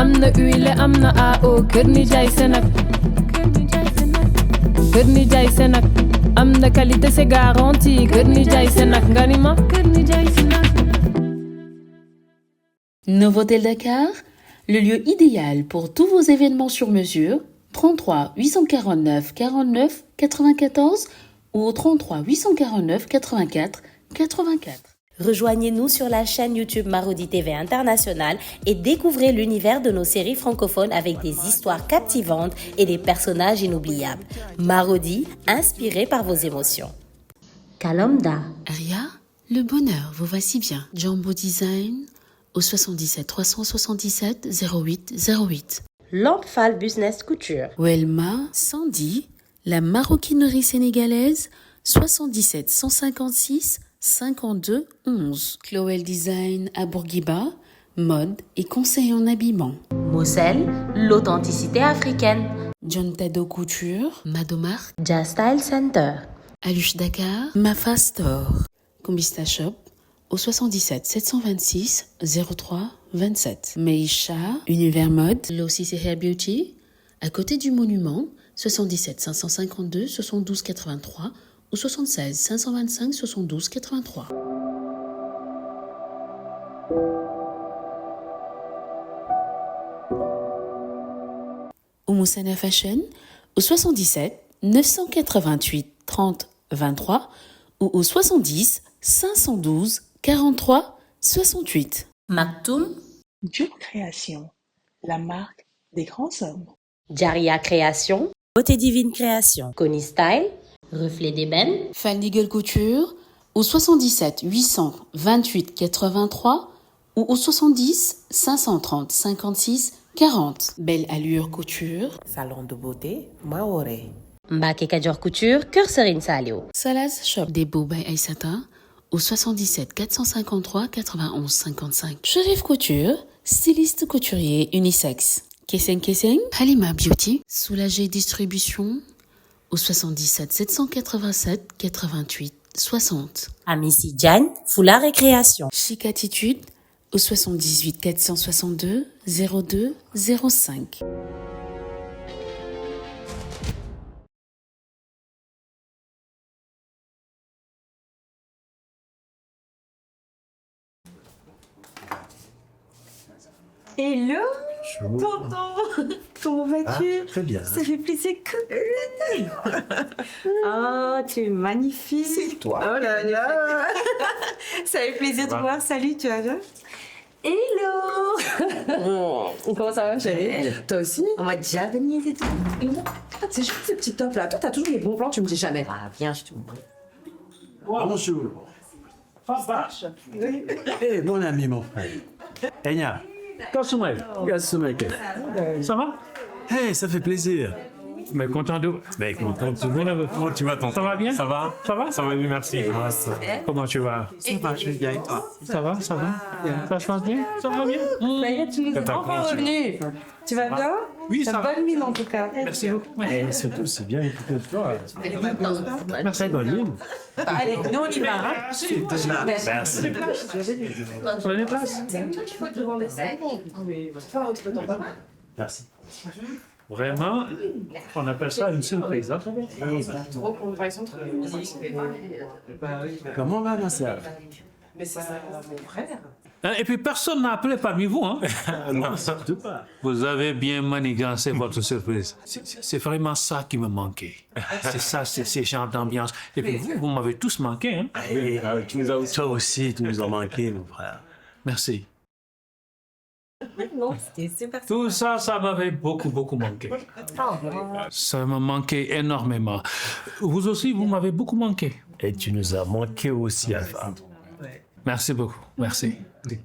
amna huile amna AO kër nijaay Senac kër nijaay Senac amna qualité c'est garanti kër nijaay Senac nga ni ma kër nijaay Senac. Novotel Dakar, le lieu idéal pour tous vos événements sur mesure. 33 849 49 94 ou 33 849 84 84. Rejoignez-nous sur la chaîne YouTube Marodi TV International et découvrez l'univers de nos séries francophones avec des histoires captivantes et des personnages inoubliables. Marodi, inspiré par vos émotions. Kalomda. Aria, le bonheur vous va si bien. Jumbo Design au 77 377 08 08. Lampfal Business Couture. Welma, Sandy, la maroquinerie sénégalaise 77 156 52 11. Chloé Design à Bourguiba, mode et conseil en habillement. Moselle, l'authenticité africaine. John Tado Couture, Madomar, Jazz Style Center. Aluche Dakar, Mafa Store. Combista Shop au 77 726 03 27. Meisha, Univers Mode, Lossis et Hair Beauty, à côté du monument, 77 552 72 83 ou 76 525 72 83. Oumoussana Fashion au 77 988 30 23 ou au 70 512 43 68. Maktoum. Dieu Création, la marque des grands hommes. Jaria Création. Beauté Divine Création. Connie Style. Reflet d'ébène. Fanny Gueule Couture au 77 828 83 ou au 70 530 56 40. Belle Allure Couture. Salon de beauté Maoré. Mbake Kadior Couture, Cœur Serine Salio. Salaz Shop des Beaux by Aïssata au 77 453 91 55. Chérif Couture, styliste couturier unisexe. Kesseng Kesseng, Halima Beauty, Soulagé Distribution au 77 787 88 60. Amici Diagne, Foulard et Création. Chic Attitude au 78 462 02 05. Hello, tonton. Comment vas-tu? Très bien. Ça fait plaisir que... Oh, tu es magnifique. C'est toi. Oh là là. Ça fait plaisir de te voir. Salut, tu vas bien? Hello. Comment ça va, chérie? Toi aussi? On va déjà venir et tout. C'est juste ce petit top là. Toi, t'as toujours les bons plans, tu me dis jamais. Ah, viens, je te Bonjour. Papa. Eh, mon ami, mon frère. Enya. Kassoumel, ça va? Eh, ça fait plaisir. Mais content de... Mais content de vous. Comment tu vas, tonton? Ça va bien? Ça va? Ça va? Ça va bien, merci. Comment tu vas? Ça va, je vais bien, et toi? Ça va? Ça va? Ça se passe bien? Ça va bien? Ça y est, tu nous es enfin revenu. Tu vas bien? Oui, ça T'as va. bonne mine en tout cas. Merci beaucoup. Et surtout, c'est bien écouté de toi. Merci. Bonne Allez, nous on y va. Hein? Merci. Prenez place. Merci. Vraiment, on appelle ça une surprise. Hein? Comment va, ma sœur? Hein, et puis personne n'a appelé parmi vous. Hein? Non, surtout pas. Vous avez bien manigancé votre surprise. C'est vraiment ça qui me manquait. C'est ça, c'est ces genres d'ambiance. Et puis vous m'avez tous manqué. Hein? Et, toi aussi, tu nous as manqué, mon frère. Merci. Non, c'était super. Tout ça, ça m'avait beaucoup manqué. Ça me manquait énormément. Vous aussi, vous m'avez beaucoup manqué. Et tu nous as manqué aussi, Alpha. Merci beaucoup. Merci.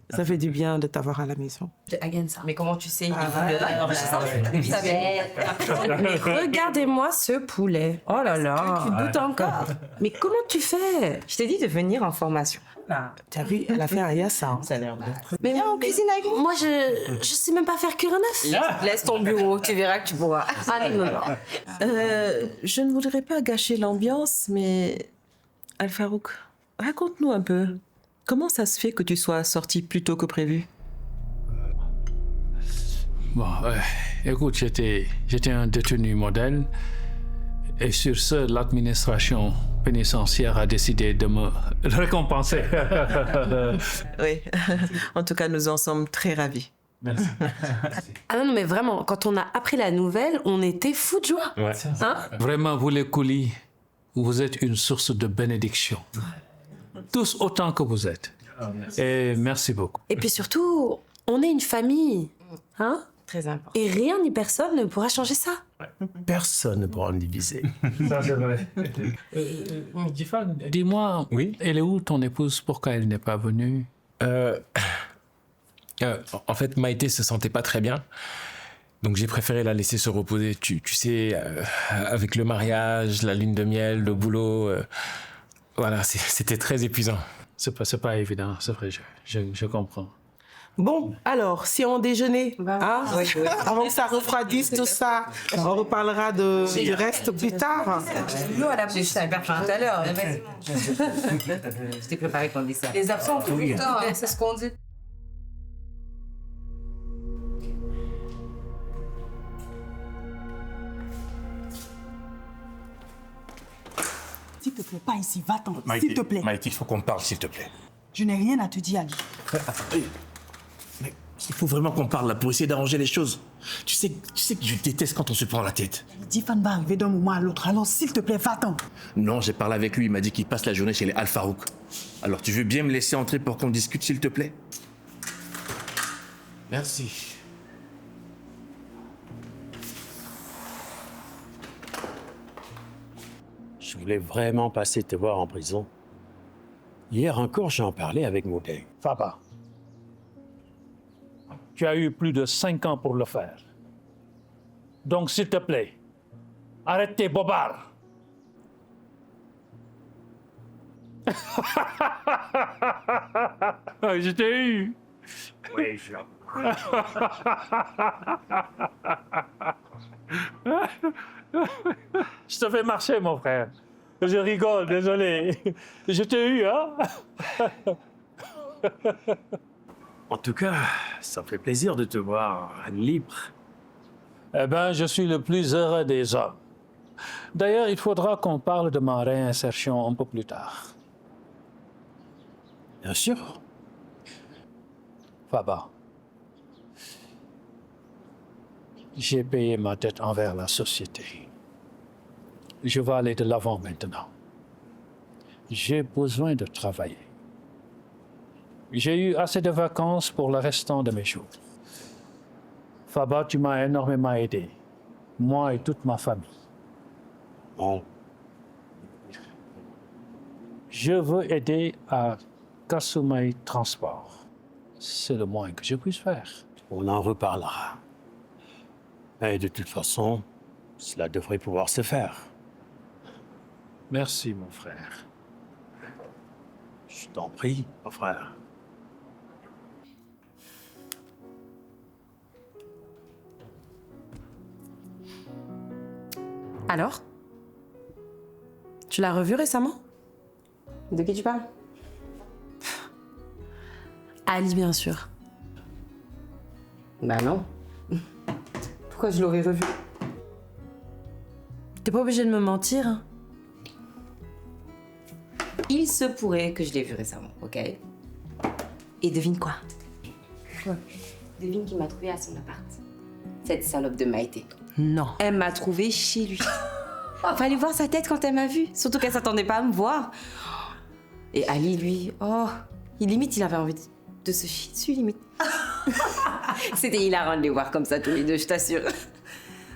Ça fait du bien de t'avoir à la maison. Mais comment tu sais? Regardez-moi ce poulet. Oh là là. Tu doutes encore? Mais comment tu fais? Je t'ai dit de venir en formation. T'as vu, elle a fait un yassa. Hein. Ça a l'air bien. Mais viens en cuisine avec moi. Moi, je sais même pas faire cuire un œuf. Laisse ton bureau, tu verras que tu pourras. Ah non. Je ne voudrais pas gâcher l'ambiance, mais... Al-Farouk, raconte-nous un peu. Comment ça se fait que tu sois sorti plus tôt que prévu? Bon, écoute, j'étais un détenu modèle. Et sur ce, l'administration pénitentiaire a décidé de me récompenser. Oui, en tout cas, nous en sommes très ravis. Merci. Ah non, mais vraiment, quand on a appris la nouvelle, on était fous de joie. Ouais. Hein? Vraiment, vous les coulis, vous êtes une source de bénédiction. Tous autant que vous êtes. Et merci beaucoup. Et puis surtout, on est une famille. Hein? Très important. Et rien ni personne ne pourra changer ça. Personne ne pourra me diviser. Ça, c'est vrai. Jifan, dis-moi, Oui? elle est où ton épouse? Pourquoi elle n'est pas venue? En fait, Maïté se sentait pas très bien. Donc j'ai préféré la laisser se reposer. Tu sais, avec le mariage, la lune de miel, le boulot, voilà, c'était très épuisant. C'est pas évident, c'est vrai, je comprends. Bon, alors, si on déjeunait, hein, avant que ça refroidisse tout ça, on reparlera du reste plus tard. L'eau à la bouche, ça hyper faim tout à l'heure. Je t'ai préparé qu'on dit ça. Les absents ont tout le temps, c'est ce qu'on dit. S'il te plaît, pas ici, va-t'en, s'il te plaît. Maïté, il faut qu'on parle, s'il te plaît. Je n'ai rien à te dire, Ali. Mais il faut vraiment qu'on parle là pour essayer d'arranger les choses. Tu sais que je déteste quand on se prend la tête. Difan va arriver d'un moment à l'autre, alors s'il te plaît, va-t'en. Non, j'ai parlé avec lui, il m'a dit qu'il passe la journée chez les Al Farouk. Alors tu veux bien me laisser entrer pour qu'on discute, s'il te plaît? Merci. Je voulais vraiment passer te voir en prison. Hier encore, j'en parlais avec Moudé. Faba, tu as eu plus de 5 ans pour le faire. Donc, s'il te plaît, arrête tes bobards. Je t'ai eu. Oui, Je te fais marcher, mon frère. Je rigole, désolé. Je t'ai eu, hein? En tout cas, ça fait plaisir de te voir libre. Eh bien, je suis le plus heureux des hommes. D'ailleurs, il faudra qu'on parle de ma réinsertion un peu plus tard. Bien sûr. Faba, j'ai payé ma dette envers la société. Je vais aller de l'avant maintenant. J'ai besoin de travailler. J'ai eu assez de vacances pour le restant de mes jours. Faba, tu m'as énormément aidé. Moi et toute ma famille. Bon, Je veux aider à Kasumai Transport. C'est le moins que je puisse faire. on en reparlera. Mais de toute façon, cela devrait pouvoir se faire. Merci, mon frère. Je t'en prie, mon frère. Alors? Tu l'as revu récemment? De qui tu parles? Ali, bien sûr. Bah non. Pourquoi je l'aurais revu? T'es pas obligé de me mentir, hein. Il se pourrait que je l'ai vu récemment, ok? Et devine quoi? Quoi? Devine qui m'a trouvé à son appart. Cette salope de Maïté. Non. Elle m'a trouvé chez lui. Fallait voir sa tête quand elle m'a vue. Surtout qu'elle s'attendait pas à me voir. Et Ali, lui, il avait envie de se chier dessus, limite. C'était hilarant de les voir comme ça tous les deux, je t'assure.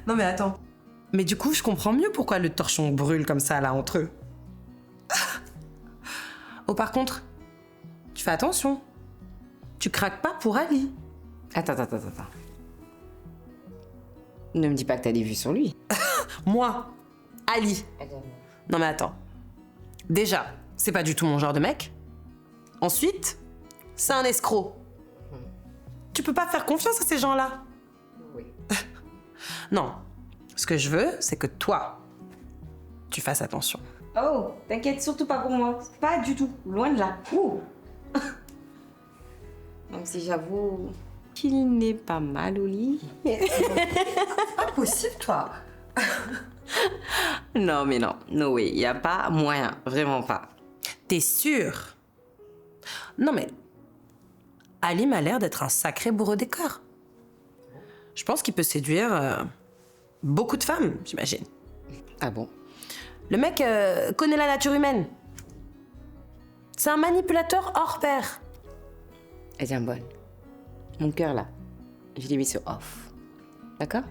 Non mais attends. Mais du coup, je comprends mieux pourquoi le torchon brûle comme ça, là, entre eux. Oh, par contre, tu fais attention. Tu craques pas pour Ali. Attends. Ne me dis pas que t'as des vues sur lui. Moi, Ali. Non mais attends. Déjà, c'est pas du tout mon genre de mec. Ensuite, c'est un escroc. Tu peux pas faire confiance à ces gens-là. Oui. Non. Ce que je veux, c'est que toi, tu fasses attention. Oh, t'inquiète surtout pas pour moi. Pas du tout. Loin de là. Ouh. Même si j'avoue, qu'il n'est pas mal au lit. Pas possible, toi. Non, mais non. No way. Il n'y a pas moyen. Vraiment pas. T'es sûre? Non, mais Ali m'a l'air d'être un sacré bourreau des corps. Je pense qu'il peut séduire beaucoup de femmes, j'imagine. Ah bon? Le mec connaît la nature humaine. C'est un manipulateur hors pair. Eh bien, bonne. Mon cœur, là, je l'ai mis sur off. D'accord?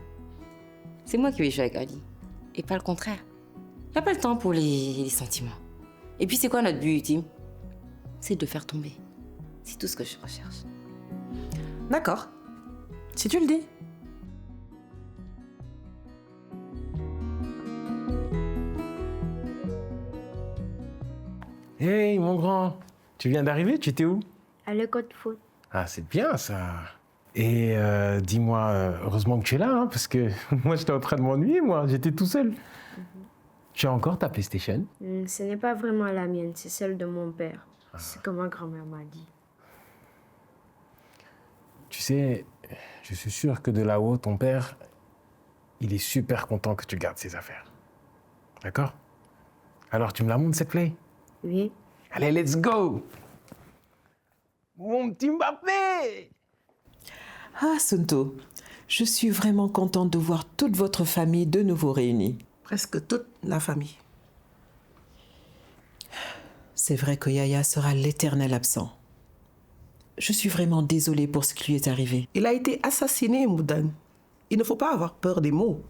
C'est moi qui vais jouer avec Ali. Et pas le contraire. Il n'y a pas le temps pour les sentiments. Et puis, c'est quoi notre but ultime? C'est de faire tomber. C'est tout ce que je recherche. D'accord. Si tu le dis. Hey, mon grand, tu viens d'arriver, tu étais où? À l'école de foot. Ah, c'est bien ça. Et dis-moi, heureusement que tu es là, hein, parce que moi j'étais en train de m'ennuyer, moi, j'étais tout seul. Tu as encore ta PlayStation? Ce n'est pas vraiment la mienne, c'est celle de mon père. C'est comme ma grand-mère m'a dit. Tu sais, je suis sûr que de là-haut, ton père, il est super content que tu gardes ses affaires. D'accord? Alors tu me la montres cette Play? Oui. Allez, let's go! Mon petit Mbappé! Ah, Sunto, je suis vraiment contente de voir toute votre famille de nouveau réunie. Presque toute la famille. C'est vrai que Yaya sera l'éternel absent. Je suis vraiment désolée pour ce qui lui est arrivé. Il a été assassiné, Moudan. Il ne faut pas avoir peur des mots.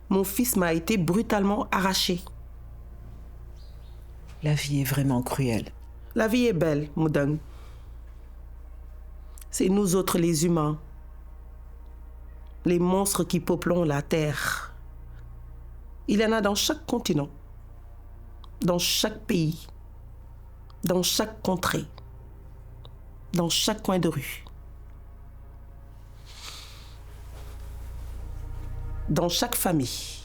Mon fils m'a été brutalement arraché. La vie est vraiment cruelle. La vie est belle, Moudan. C'est nous autres les humains, les monstres qui peuplons la Terre. Il y en a dans chaque continent, dans chaque pays, dans chaque contrée, dans chaque coin de rue, dans chaque famille.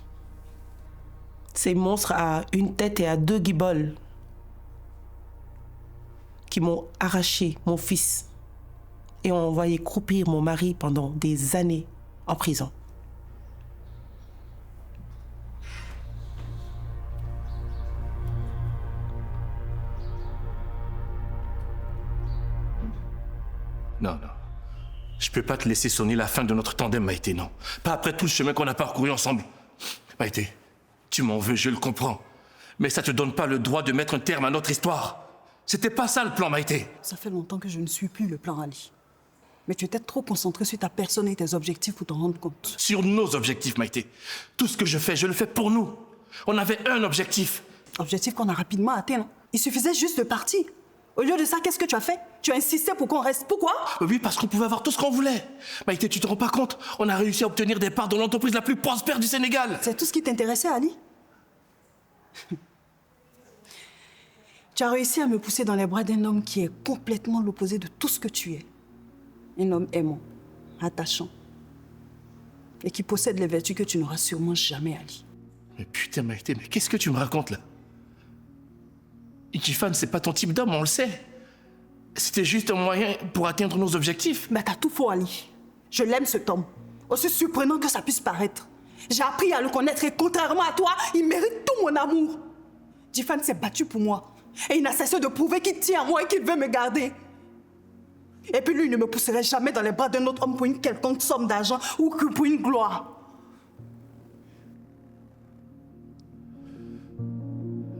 Ces monstres à une tête et à deux guiboles qui m'ont arraché mon fils et ont envoyé croupir mon mari pendant des années en prison. Non, non. Je peux pas te laisser sonner la fin de notre tandem, Maïté, non. Pas après tout le chemin qu'on a parcouru ensemble. Maïté, tu m'en veux, je le comprends. Mais ça te donne pas le droit de mettre un terme à notre histoire. C'était pas ça le plan, Maïté. Ça fait longtemps que je ne suis plus le plan Ali. Mais tu étais trop concentré sur ta personne et tes objectifs pour t'en rendre compte. Sur nos objectifs, Maïté. Tout ce que je fais, je le fais pour nous. On avait un objectif. Objectif qu'on a rapidement atteint, non? Il suffisait juste de partir. Au lieu de ça, qu'est-ce que tu as fait? Tu as insisté pour qu'on reste. Pourquoi? Oui, parce qu'on pouvait avoir tout ce qu'on voulait. Maïté, tu te rends pas compte? On a réussi à obtenir des parts dans l'entreprise la plus prospère du Sénégal. C'est tout ce qui t'intéressait, Ali? Tu as réussi à me pousser dans les bras d'un homme qui est complètement l'opposé de tout ce que tu es. Un homme aimant, attachant, et qui possède les vertus que tu n'auras sûrement jamais, Ali. Mais putain, Maïté, mais qu'est-ce que tu me racontes, là? Jifan, c'est pas ton type d'homme, on le sait. C'était juste un moyen pour atteindre nos objectifs. Mais t'as tout faux, Ali. Je l'aime, cet homme. Aussi surprenant que ça puisse paraître. J'ai appris à le connaître et contrairement à toi, il mérite tout mon amour. Jifan s'est battu pour moi. Et il n'a cessé de prouver qu'il tient à moi et qu'il veut me garder. Et puis lui, il ne me pousserait jamais dans les bras d'un autre homme pour une quelconque somme d'argent ou que pour une gloire.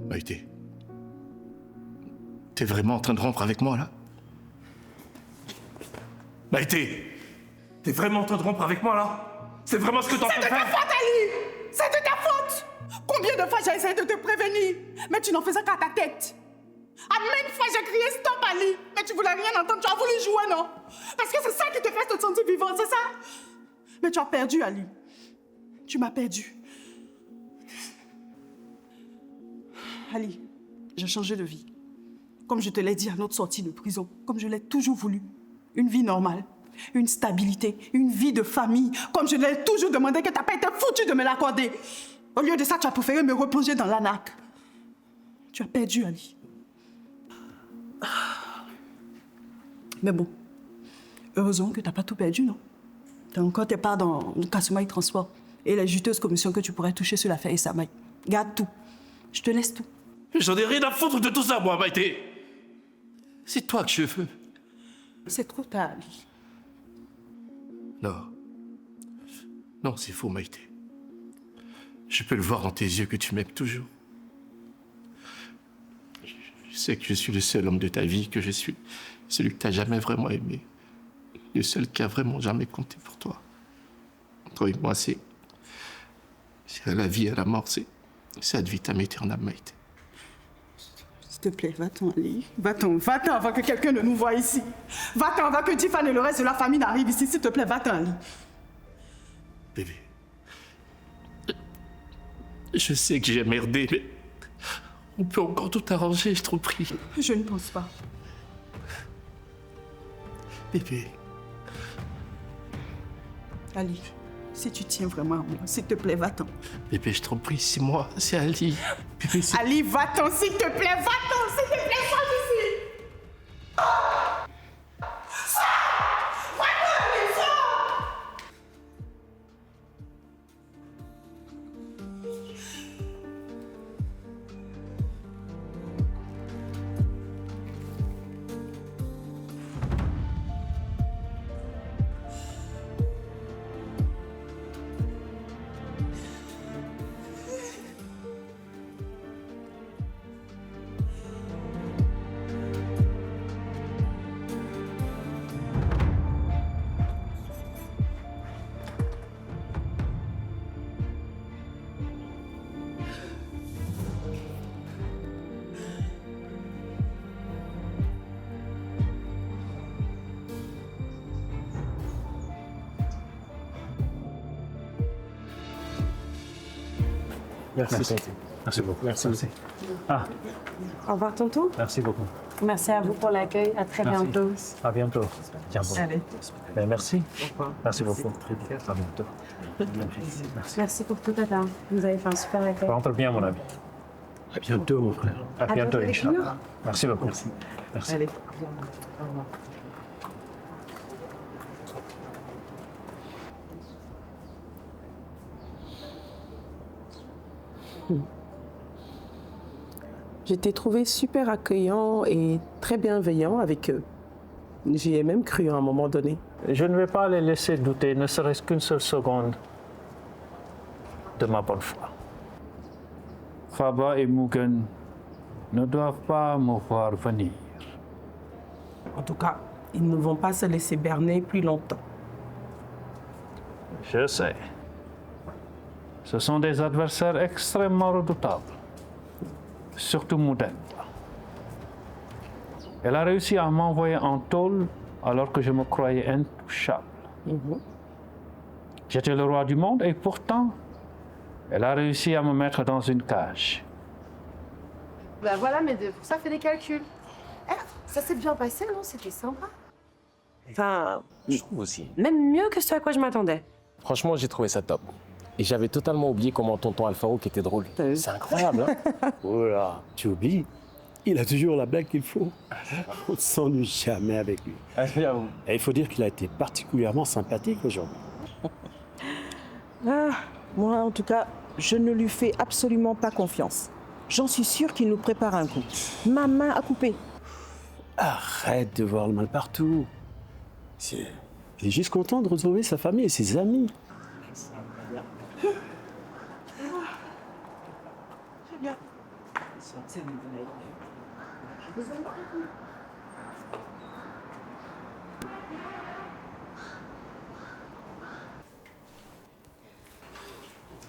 Maïté, t'es vraiment en train de rompre avec moi, là? Maïté, t'es vraiment en train de rompre avec moi, là? C'est vraiment ce que t'es en train de faire? C'est de ta faute, Ali! C'est de ta faute! Combien de fois j'ai essayé de te prévenir, mais tu n'en faisais qu'à ta tête. À maintes fois j'ai crié stop, Ali, mais tu voulais rien entendre, tu as voulu jouer, non? Parce que c'est ça qui te fait te sentir vivant, c'est ça? Mais tu as perdu, Ali. Tu m'as perdu. Ali, j'ai changé de vie. Comme je te l'ai dit à notre sortie de prison, comme je l'ai toujours voulu. Une vie normale, une stabilité, une vie de famille, comme je l'ai toujours demandé que tu n'as pas été foutu de me l'accorder. Au lieu de ça, tu as préféré me replonger dans l'anaque. Tu as perdu, Ali. Mais bon, Heureusement que tu n'as pas tout perdu, non? Tu as encore tes parts dans le Kasumai Transport et les juteuses commissions que tu pourrais toucher sur l'affaire Essamay. Garde tout. Je te laisse tout. J'en ai rien à foutre de tout ça, moi, Maïté. C'est toi que je veux. C'est trop tard, Ali. Non. Non, c'est faux, Maïté. Je peux le voir dans tes yeux que tu m'aimes toujours. Je sais que je suis le seul homme de ta vie, que je suis celui que tu n'as jamais vraiment aimé. Le seul qui a vraiment jamais compté pour toi. Toi et moi, c'est à la vie et à la mort, c'est ad vitam aeternam, Maïté. S'il te plaît, va-t'en, Ali. Va-t'en avant que quelqu'un ne nous voie ici. Va-t'en avant que Tiffany et le reste de la famille n'arrivent ici. S'il te plaît, va-t'en, Ali. Bébé. Je sais que j'ai merdé, mais on peut encore tout arranger, je t'en prie. Je ne pense pas. Bébé. Ali, si tu tiens vraiment à moi, s'il te plaît, va-t'en. Bébé, je t'en prie, c'est moi, c'est Ali. Bébé, c'est... Ali, va-t'en, s'il te plaît, va-t'en, s'il te plaît, sors d'ici. Va-t'en, Ali, sors. Merci. Merci beaucoup. Merci. Ah, Au revoir, tonton. merci beaucoup. Merci à vous pour l'accueil. À très Merci. bientôt. À bientôt. Tiens bon. Allez. Ben, merci. Au revoir. Merci beaucoup. À bientôt. Merci pour tout, tata. Vous avez fait un super accueil. Rentre bien, mon ami. À bientôt, mon frère. À bientôt, bientôt, Inch'Allah. Merci beaucoup. Merci. Allez. Au revoir. Je t'ai trouvé super accueillant et très bienveillant avec eux. J'y ai même cru à un moment donné. Je ne vais pas les laisser douter, ne serait-ce qu'une seule seconde, de ma bonne foi. Faba et Mugen ne doivent pas me voir venir. En tout cas, ils ne vont pas se laisser berner plus longtemps. Je sais. Ce sont des adversaires extrêmement redoutables. Surtout Mouden. Elle a réussi à m'envoyer en tôle alors que je me croyais intouchable. J'étais le roi du monde et pourtant, elle a réussi à me mettre dans une cage. Bah voilà, mais pour ça, fais des calculs. Eh, ça s'est bien passé, non? C'était sympa. Enfin, Je trouve aussi. même mieux que ce à quoi je m'attendais. Franchement, j'ai trouvé ça top. Et j'avais totalement oublié comment tonton Alfarouk était drôle. C'est incroyable, hein? Oh là, tu oublies? Il a toujours la blague qu'il faut. On ne s'ennuie jamais avec lui. Et il faut dire qu'il a été particulièrement sympathique aujourd'hui. Ah, moi, en tout cas, je ne lui fais absolument pas confiance. J'en suis sûre qu'il nous prépare un coup. Ma main a coupé. Arrête de voir le mal partout. Il est juste content de retrouver sa famille et ses amis. Très bien.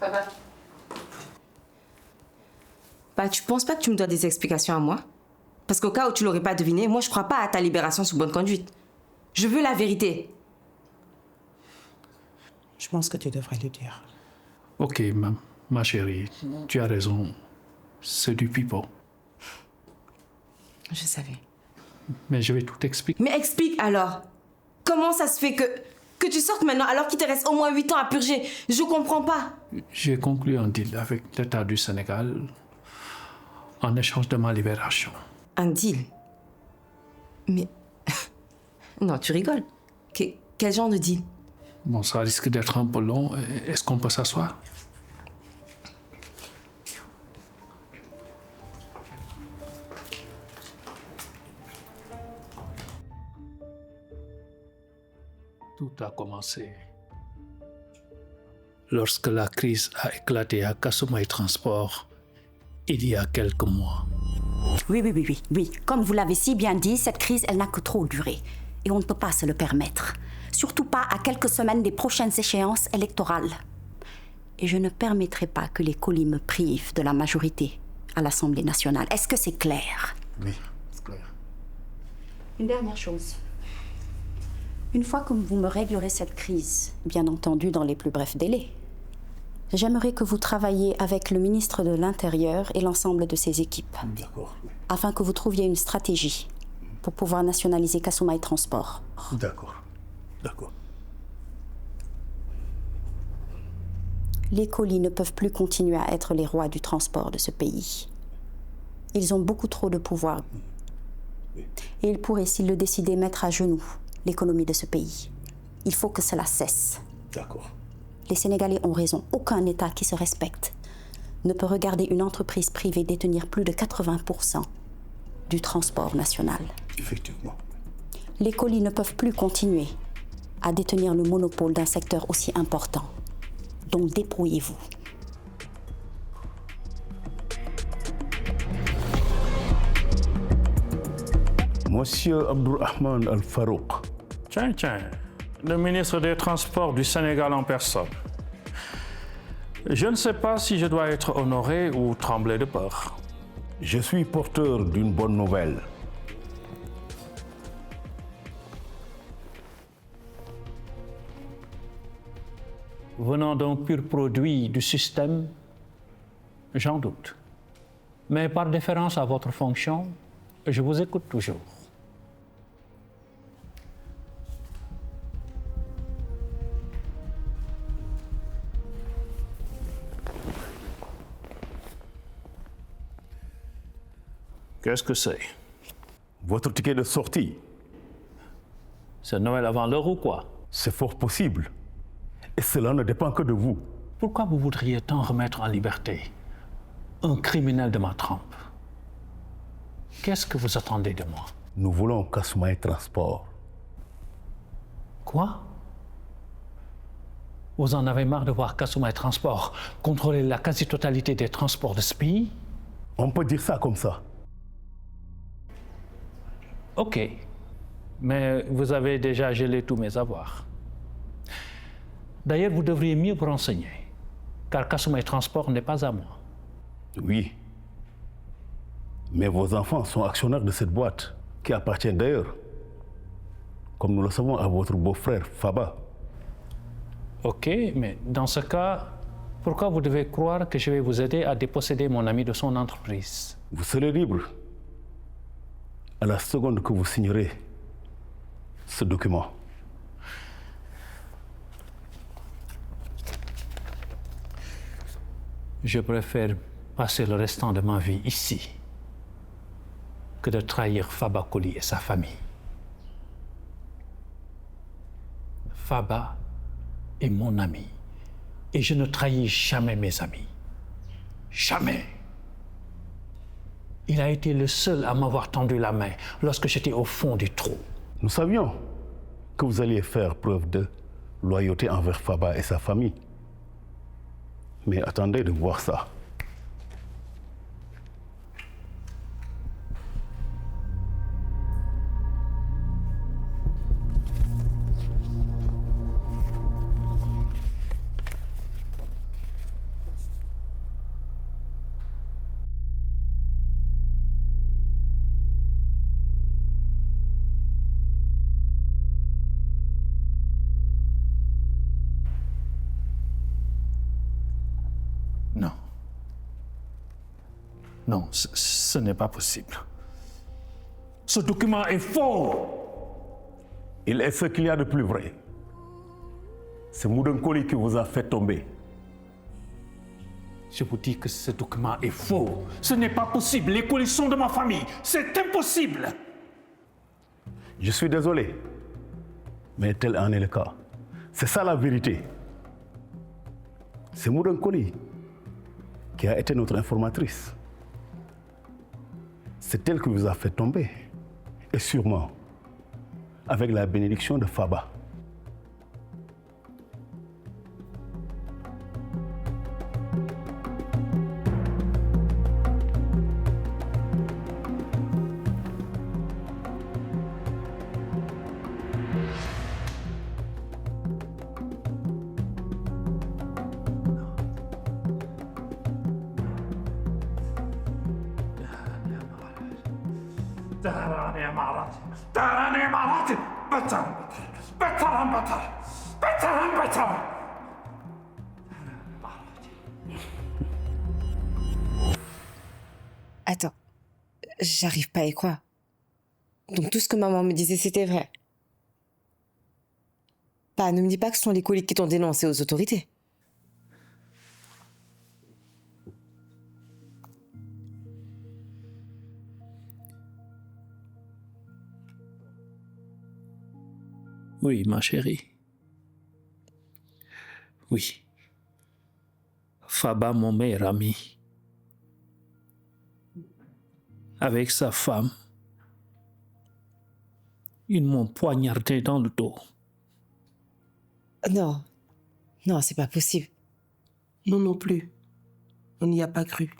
Papa. Bah, tu penses pas que tu me dois des explications à moi? Parce qu'au cas où tu l'aurais pas deviné, moi je crois pas à ta libération sous bonne conduite. Je veux la vérité. Je pense que tu devrais le dire. Ok, ma chérie, tu as raison. C'est du pipeau. Je savais. Mais je vais tout expliquer. Mais explique alors. Comment ça se fait que tu sortes maintenant alors qu'il te reste au moins 8 ans à purger? Je comprends pas. J'ai conclu un deal avec l'État du Sénégal en échange de ma libération. Un deal? Mais... Non, tu rigoles. Quel genre de deal? Bon, ça risque d'être un peu long. Est-ce qu'on peut s'asseoir? Tout a commencé lorsque la crise a éclaté à Kasumai Transport il y a quelques mois. Oui. Comme vous l'avez si bien dit, cette crise, elle n'a que trop duré. Et on ne peut pas se le permettre. Surtout pas à quelques semaines des prochaines échéances électorales. Et je ne permettrai pas que les colis me privent de la majorité à l'Assemblée nationale. Est-ce que c'est clair? Oui, c'est clair. Une dernière chose. Une fois que vous me réglerez cette crise, bien entendu dans les plus brefs délais, j'aimerais que vous travailliez avec le ministre de l'Intérieur et l'ensemble de ses équipes. D'accord. Afin que vous trouviez une stratégie pour pouvoir nationaliser Kasumai Transport. D'accord. Les colis ne peuvent plus continuer à être les rois du transport de ce pays. Ils ont beaucoup trop de pouvoir. Et ils pourraient, s'ils le décidaient, mettre à genoux l'économie de ce pays. Il faut que cela cesse. D'accord. Les Sénégalais ont raison. Aucun État qui se respecte ne peut regarder une entreprise privée détenir plus de 80% du transport national. Effectivement. Les colis ne peuvent plus continuer à détenir le monopole d'un secteur aussi important. Donc débrouillez-vous. Monsieur Abdourahmane Al-Farouk. Tiens, le ministre des Transports du Sénégal en personne. Je ne sais pas si je dois être honoré ou trembler de peur. Je suis porteur d'une bonne nouvelle. Venant d'un pur produit du système, j'en doute. Mais par déférence à votre fonction, je vous écoute toujours. Qu'est-ce que c'est? Votre ticket de sortie. C'est Noël avant l'heure ou quoi? C'est fort possible. Et cela ne dépend que de vous. Pourquoi vous voudriez tant remettre en liberté un criminel de ma trempe? Qu'est-ce que vous attendez de moi? Nous voulons Kasumai Transport. Quoi? Vous en avez marre de voir Kasumai Transport contrôler la quasi-totalité des transports de ce pays? On peut dire ça comme ça. Ok, mais vous avez déjà gelé tous mes avoirs. D'ailleurs, vous devriez mieux vous renseigner, car Kasumai Transport n'est pas à moi. Oui, mais vos enfants sont actionnaires de cette boîte, qui appartient d'ailleurs, comme nous le savons, à votre beau-frère Faba. Ok, mais dans ce cas, pourquoi vous devez croire que je vais vous aider à déposséder mon ami de son entreprise? Vous serez libre à la seconde que vous signerez ce document. Je préfère passer le restant de ma vie ici que de trahir Faba Koli et sa famille. Faba est mon ami et je ne trahis jamais mes amis. Jamais. Il a été le seul à m'avoir tendu la main lorsque j'étais au fond du trou. Nous savions que vous alliez faire preuve de loyauté envers Faba et sa famille. Mais attendez de voir ça. Non, ce n'est pas possible. Ce document est faux. Il est ce qu'il y a de plus vrai. C'est Moudankoli qui vous a fait tomber. Je vous dis que ce document est faux. Ce n'est pas possible. Les colis sont de ma famille. C'est impossible. Je suis désolé. Mais tel en est le cas. C'est ça la vérité. C'est Moudankoli qui a été notre informatrice. C'est elle qui vous a fait tomber. Et sûrement avec la bénédiction de Faba. تراني مراتي تراني مراتي بطل بطل Attends, j'arrive pas à y croire. Donc tout ce que maman me disait, c'était vrai. Bah, ne me dis pas que ce sont les coliques qui t'ont dénoncé aux autorités. Oui, ma chérie. Oui. Faba, mon meilleur ami, avec sa femme, ils m'ont poignardé dans le dos. Non. Non, c'est pas possible. Non, non plus. On n'y a pas cru.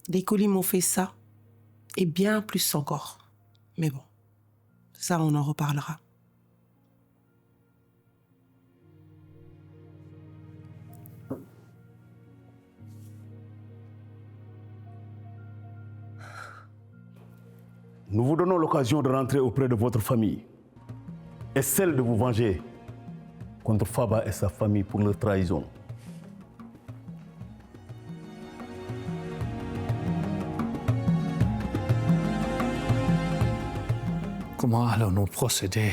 Les colis m'ont fait ça, et bien plus encore. Mais bon, ça, on en reparlera. Nous vous donnons l'occasion de rentrer auprès de votre famille et celle de vous venger contre Faba et sa famille pour leur trahison. Comment allons-nous procéder